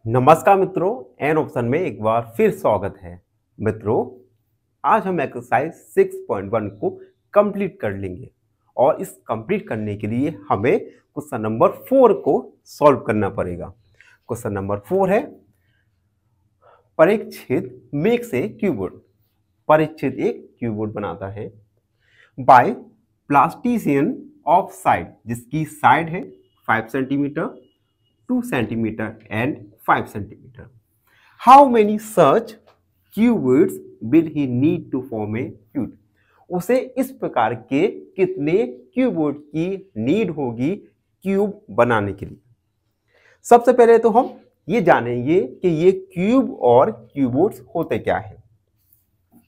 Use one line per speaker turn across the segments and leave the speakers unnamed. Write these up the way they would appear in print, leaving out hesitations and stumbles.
नमस्कार मित्रों, an option में एक बार फिर स्वागत है। मित्रों, आज हम एक्सरसाइज 6.1 को कंप्लीट कर लेंगे और इस कंप्लीट करने के लिए हमें क्वेश्चन नंबर 4 को सॉल्व करना पड़ेगा। क्वेश्चन नंबर 4 है परिच्छेद मेक्स ए क्यूबोर्ड। परिच्छेद एक क्यूबोर्ड बनाता है बाय प्लास्टिशियन ऑफ साइड, जिसकी साइड है 5 centimetre, 2 centimetre and 5 centimetre. How many such cuboids will he need to form a cube? उसे इस प्रकार के कितने क्यूबिट की नीड होगी क्यूब बनाने के लिए। सबसे पहले तो हम ये जानेंगे कि ये क्यूब और क्यूबिट्स होते क्या है।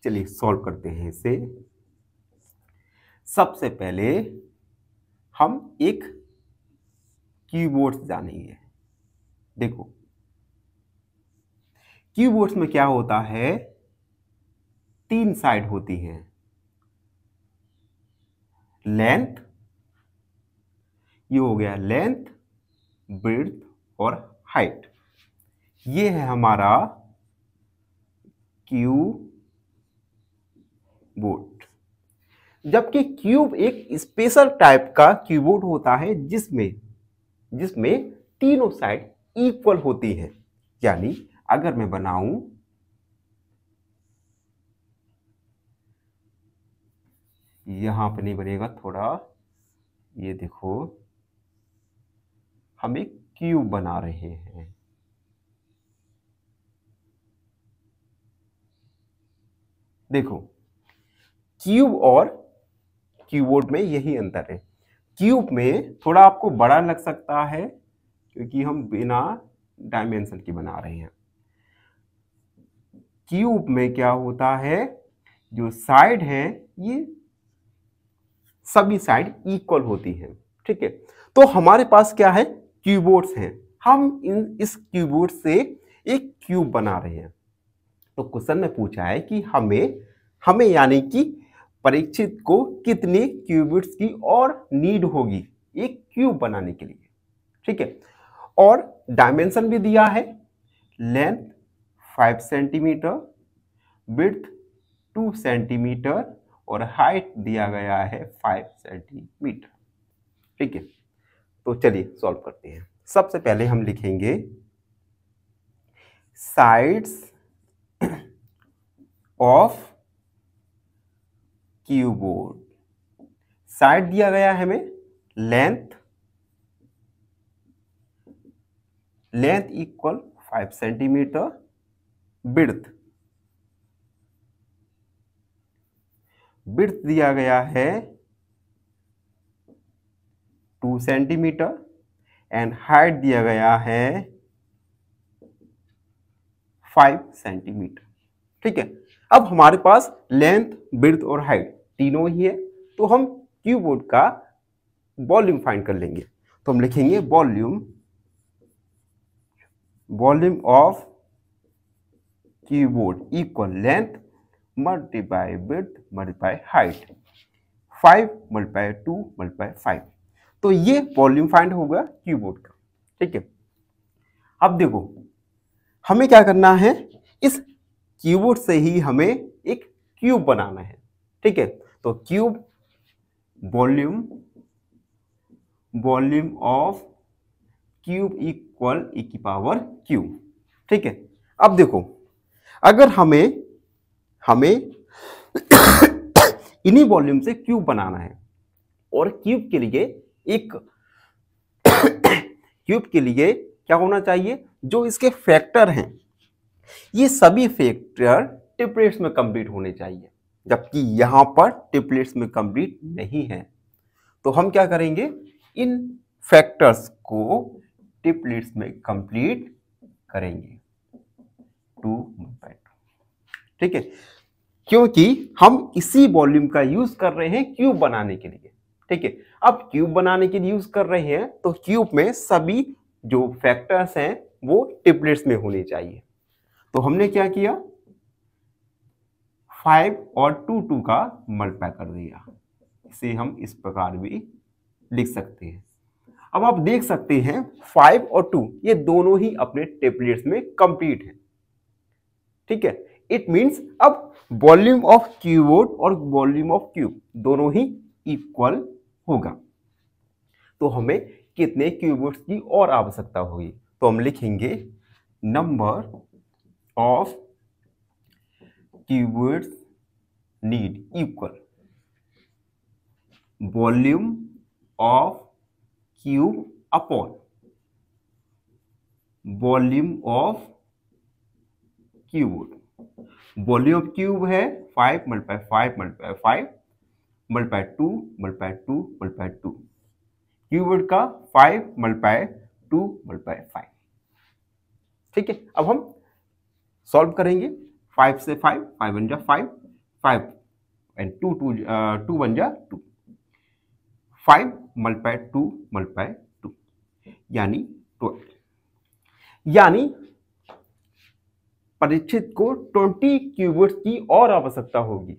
चलिए सॉल्व करते हैं इसे। सबसे पहले हम एक क्यूबिट्स जानेंगे। देखो, क्यूबिट्स में क्या होता है, 3 साइड होती हैं, लेंथ, ये हो गया लेंथ, ब्रेड्थ और हाइट। ये है हमारा क्यूबोर्ड। जबकि क्यूब एक स्पेशल टाइप का क्यूबोर्ड होता है जिसमें तीनों साइड इक्वल होती है। यानी अगर मैं बनाऊं, यहां पर नहीं बनेगा, थोड़ा ये देखो, हम एक क्यूब बना रहे हैं। देखो, क्यूब और क्यूबोर्ड में यही अंतर है। क्यूब में थोड़ा आपको बड़ा लग सकता है क्योंकि हम बिना डायमेंशन के बना रहे हैं। क्यूब में क्या होता है, जो साइड है ये सभी साइड इक्वल होती है। ठीक है, तो हमारे पास क्या है, क्यूबोर्ड्स हैं। हम इस क्यूबोर्ड से एक क्यूब बना रहे हैं। तो क्वेश्चन में पूछा है कि हमें यानी कि परीक्षित को कितने क्यूबिट्स की और नीड होगी एक क्यूब बनाने के लिए। ठीक है, और डायमेंशन भी दिया है, लेंथ 5 सेंटीमीटर, विड्थ 2 सेंटीमीटर और हाइट दिया गया है 5 सेंटीमीटर। ठीक है, तो चलिए सॉल्व करते हैं। सबसे पहले हम लिखेंगे साइड्स ऑफ क्यूबोर्ड। साइड दिया गया है हमें लेंथ इक्वल 5 सेंटीमीटर, विड्थ दिया गया है 2 सेंटीमीटर एंड हाइट दिया गया है 5 सेंटीमीटर। ठीक है, अब हमारे पास लेंथ, विड्थ और हाइट तीनों ही है, तो हम क्यूबोर्ड का वॉल्यूम फाइंड कर लेंगे। तो हम लिखेंगे volume of cuboid equal length multiply width multiply height, 5 multiply 2 multiply 5। तो ये वॉल्यूम फाइंड होगा क्यूबोर्ड का। ठीक है, अब देखो हमें क्या करना है, इस क्यूबोर्ड से ही हमें एक क्यूब बनाना है। ठीक है, तो cube volume of cube equal E की पावर क्यूब। ठीक है, अब देखो अगर हमें इन्हीं वॉल्यूम से क्यूब बनाना है और क्यूब के लिए क्या होना चाहिए, जो इसके फैक्टर हैं ये सभी फैक्टर ट्रिपलेट्स में कंप्लीट होने चाहिए, जबकि यहां पर ट्रिपलेट्स में कंप्लीट नहीं है। तो हम क्या करेंगे, इन फैक्टर्स को ट्रिपलेट्स में कंप्लीट करेंगे 2/2। ठीक है, क्योंकि हम इसी वॉल्यूम का यूज कर रहे हैं क्यूब बनाने के लिए। ठीक है, अब क्यूब बनाने के लिए यूज कर रहे हैं तो क्यूब में सभी जो फैक्टर्स हैं वो ट्रिपलेट्स में होने चाहिए। तो हमने क्या किया, 5 और 2 का मल्टीप्लाई कर दिया। इसे हम इस प्रकार भी लिख सकते हैं। अब आप देख सकते हैं 5 और 2 ये दोनों ही अपने टेबलेट्स में कंप्लीट है। ठीक है, इट मींस अब वॉल्यूम ऑफ क्यूबोर्ड और वॉल्यूम ऑफ क्यूब दोनों ही इक्वल होगा। तो हमें कितने क्यूबोर्ड्स की और आवश्यकता होगी? तो हम लिखेंगे number of cuboids need equal volume of cube upon volume of cuboid. Volume of cube है 5 multiply 5 multiply 5 multiply 2 multiply 2 multiply 2। Cuboid का 5 मल्टीप्लाई 2 मल्टीप्लाई 5। ठीक है, अब हम सॉल्व करेंगे। 5 से 5 5 बन जा 5 5 एंड 2 बन जा 2। 5 मल्टीप्लाई 2 मल्टीप्लाई 2 यानी 12। यानी परीक्षित को 20 क्यूबोर्ड्स की और आवश्यकता होगी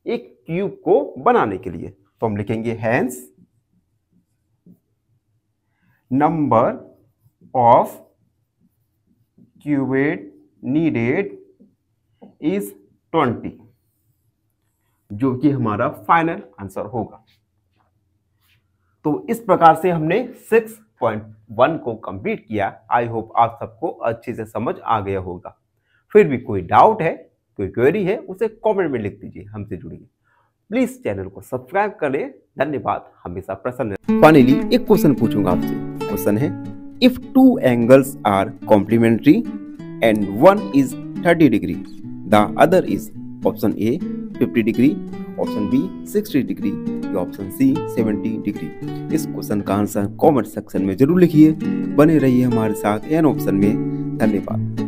एक क्यूब को बनाने के लिए। तो हम लिखेंगे hence number of cuboids needed is 20, जो कि हमारा फाइनल आंसर होगा। तो इस प्रकार से हमने 6.1 को कंप्लीट किया। आई होप आप सबको अच्छे से समझ आ गया होगा। फिर भी कोई डाउट है, कोई क्वेरी है, उसे कमेंट में लिख दीजिए, हमसे जुड़िए। प्लीज चैनल को सब्सक्राइब करें। धन्यवाद, हमेशा प्रसन्न। फाइनली एक क्वेश्चन पूछूंगा आपसे। क्वेश्चन है, if 2 angles are complementary and one is 30 degree, the other is option A 50 degree, option B 60 degree, option C 70 degree. इस क्वेश्चन का आंसर कमेंट सेक्शन में जरूर लिखिए। बने रहिए हमारे साथ एन ऑप्शन में। धन्यवाद।